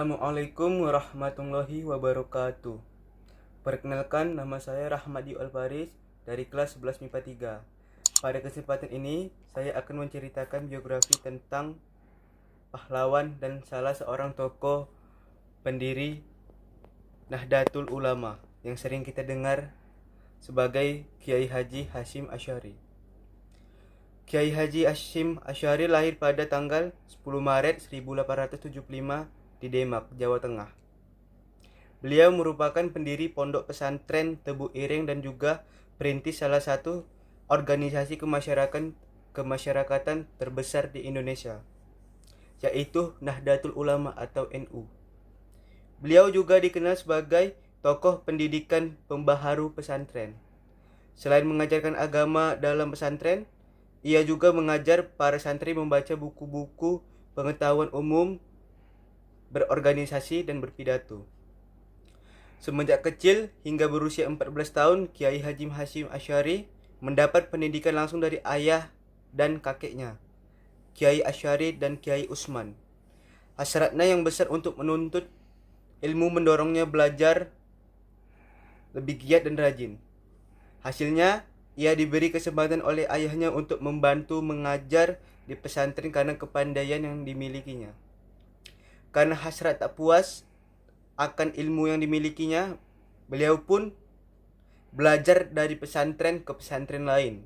Assalamualaikum warahmatullahi wabarakatuh. Perkenalkan, nama saya Rahmadi Alfaris dari kelas 11 MIPA 3. Pada kesempatan ini, saya akan menceritakan biografi tentang pahlawan dan salah seorang tokoh pendiri Nahdlatul Ulama yang sering kita dengar sebagai Kiai Haji Hasyim Asy'ari. Kiai Haji Hasyim Asy'ari lahir pada tanggal 10 Maret 1875 di Demak, Jawa Tengah. Beliau merupakan pendiri Pondok Pesantren Tebu Ireng dan juga perintis salah satu organisasi kemasyarakatan terbesar di Indonesia, yaitu Nahdlatul Ulama atau NU. Beliau juga dikenal sebagai tokoh pendidikan pembaharu pesantren. Selain mengajarkan agama dalam pesantren, ia juga mengajar para santri membaca buku-buku pengetahuan umum, berorganisasi, dan berpidato. Semenjak kecil hingga berusia 14 tahun, Kiai Haji Hasyim Asy'ari mendapat pendidikan langsung dari ayah dan kakeknya, Kiai Asy'ari dan Kiai Usman. Hasratnya yang besar untuk menuntut ilmu mendorongnya belajar lebih giat dan rajin. Hasilnya, ia diberi kesempatan oleh ayahnya untuk membantu mengajar di pesantren karena kepandaian yang dimilikinya. Karena hasrat tak puas akan ilmu yang dimilikinya, beliau pun belajar dari pesantren ke pesantren lain.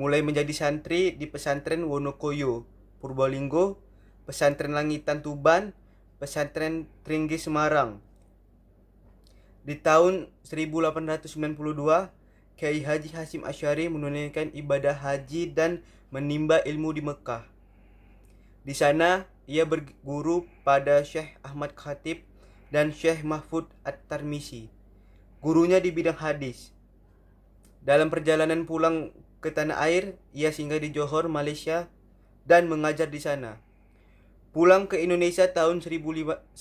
Mulai menjadi santri di pesantren Wonokoyo, Purbalingga, pesantren Langitan Tuban, pesantren Tringgi Semarang. Di tahun 1892, Kiai Haji Hasyim Asy'ari menunaikan ibadah haji dan menimba ilmu di Mekah. Di sana, ia berguru pada Syekh Ahmad Khatib dan Syekh Mahfud At-Tarmisi, gurunya di bidang hadis. Dalam perjalanan pulang ke tanah air, ia singgah di Johor, Malaysia, dan mengajar di sana. Pulang ke Indonesia tahun 1899,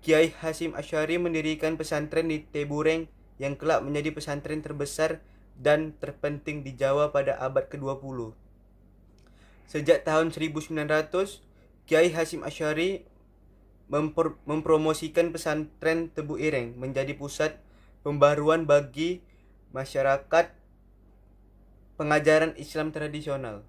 Kiai Hasyim Asy'ari mendirikan pesantren di Tebureng yang kelak menjadi pesantren terbesar dan terpenting di Jawa pada abad ke-20. Sejak tahun 1900, Kiai Hasyim Asy'ari mempromosikan pesantren Tebu Ireng menjadi pusat pembaruan bagi masyarakat pengajaran Islam tradisional.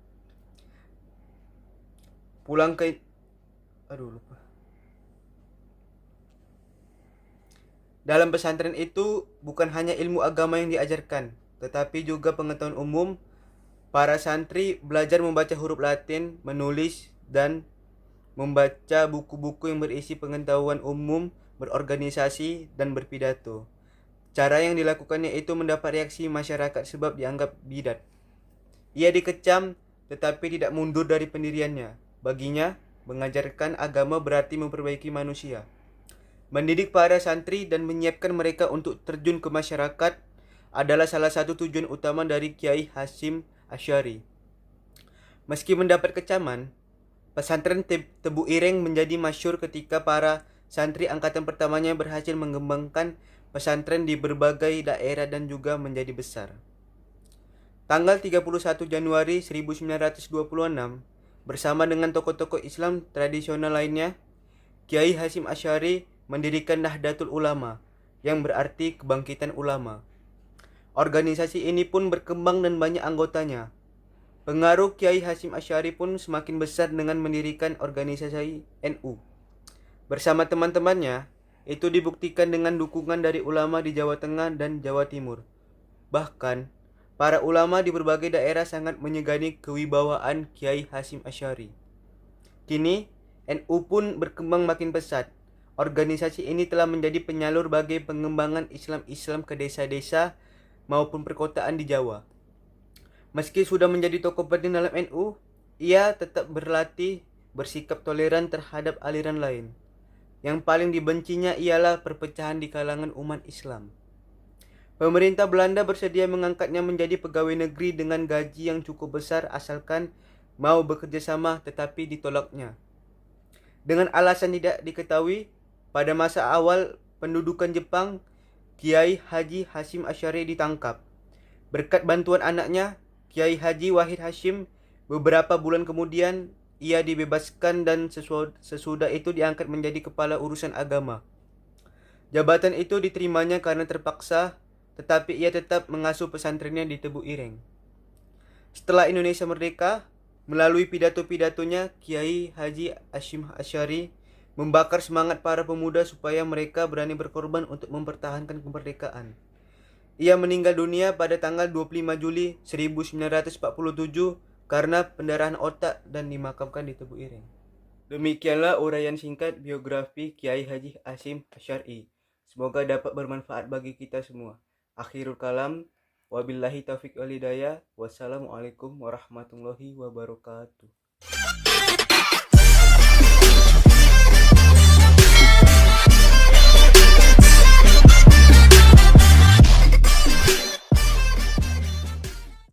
Dalam pesantren itu bukan hanya ilmu agama yang diajarkan, tetapi juga pengetahuan umum. Para santri belajar membaca huruf Latin, menulis, dan membaca buku-buku yang berisi pengetahuan umum, berorganisasi, dan berpidato. Cara yang dilakukannya itu mendapat reaksi masyarakat sebab dianggap bidat. Ia dikecam tetapi tidak mundur dari pendiriannya. Baginya, mengajarkan agama berarti memperbaiki manusia. Mendidik para santri dan menyiapkan mereka untuk terjun ke masyarakat adalah salah satu tujuan utama dari Kiai Hasyim Asy'ari. Meski mendapat kecaman, pesantren Tebu Ireng menjadi masyhur ketika para santri angkatan pertamanya berhasil mengembangkan pesantren di berbagai daerah dan juga menjadi besar. Tanggal 31 Januari 1926, bersama dengan tokoh-tokoh Islam tradisional lainnya, Kiai Hasyim Asy'ari mendirikan Nahdlatul Ulama, yang berarti kebangkitan ulama. Organisasi ini pun berkembang dan banyak anggotanya. Pengaruh Kiai Hasyim Asy'ari pun semakin besar dengan mendirikan organisasi NU. Bersama teman-temannya, itu dibuktikan dengan dukungan dari ulama di Jawa Tengah dan Jawa Timur. Bahkan, para ulama di berbagai daerah sangat menyegani kewibawaan Kiai Hasyim Asy'ari. Kini, NU pun berkembang makin pesat. Organisasi ini telah menjadi penyalur bagi pengembangan Islam ke desa-desa maupun perkotaan di Jawa. Meski sudah menjadi tokoh penting dalam NU, ia tetap berlatih bersikap toleran terhadap aliran lain. Yang paling dibencinya ialah perpecahan di kalangan umat Islam. Pemerintah Belanda bersedia mengangkatnya menjadi pegawai negeri dengan gaji yang cukup besar asalkan mau bekerja sama, tetapi ditolaknya. Dengan alasan tidak diketahui, pada masa awal pendudukan Jepang, Kiai Haji Hasyim Asy'ari ditangkap. Berkat bantuan anaknya, Kiai Haji Wahid Hasyim, beberapa bulan kemudian ia dibebaskan dan sesudah itu diangkat menjadi kepala urusan agama. Jabatan itu diterimanya karena terpaksa, tetapi ia tetap mengasuh pesantrennya di Tebu Ireng. Setelah Indonesia merdeka, melalui pidato-pidatonya, Kiai Haji Hashim Asy'ari membakar semangat para pemuda supaya mereka berani berkorban untuk mempertahankan kemerdekaan. Ia meninggal dunia pada tanggal 25 Juli 1947 karena pendarahan otak dan dimakamkan di Tebu Ireng. Demikianlah uraian singkat biografi Kiai Haji Hashim Asy'ari. Semoga dapat bermanfaat bagi kita semua. Akhirul kalam, wabillahi taufiq wal hidayah. Wassalamualaikum warahmatullahi wabarakatuh.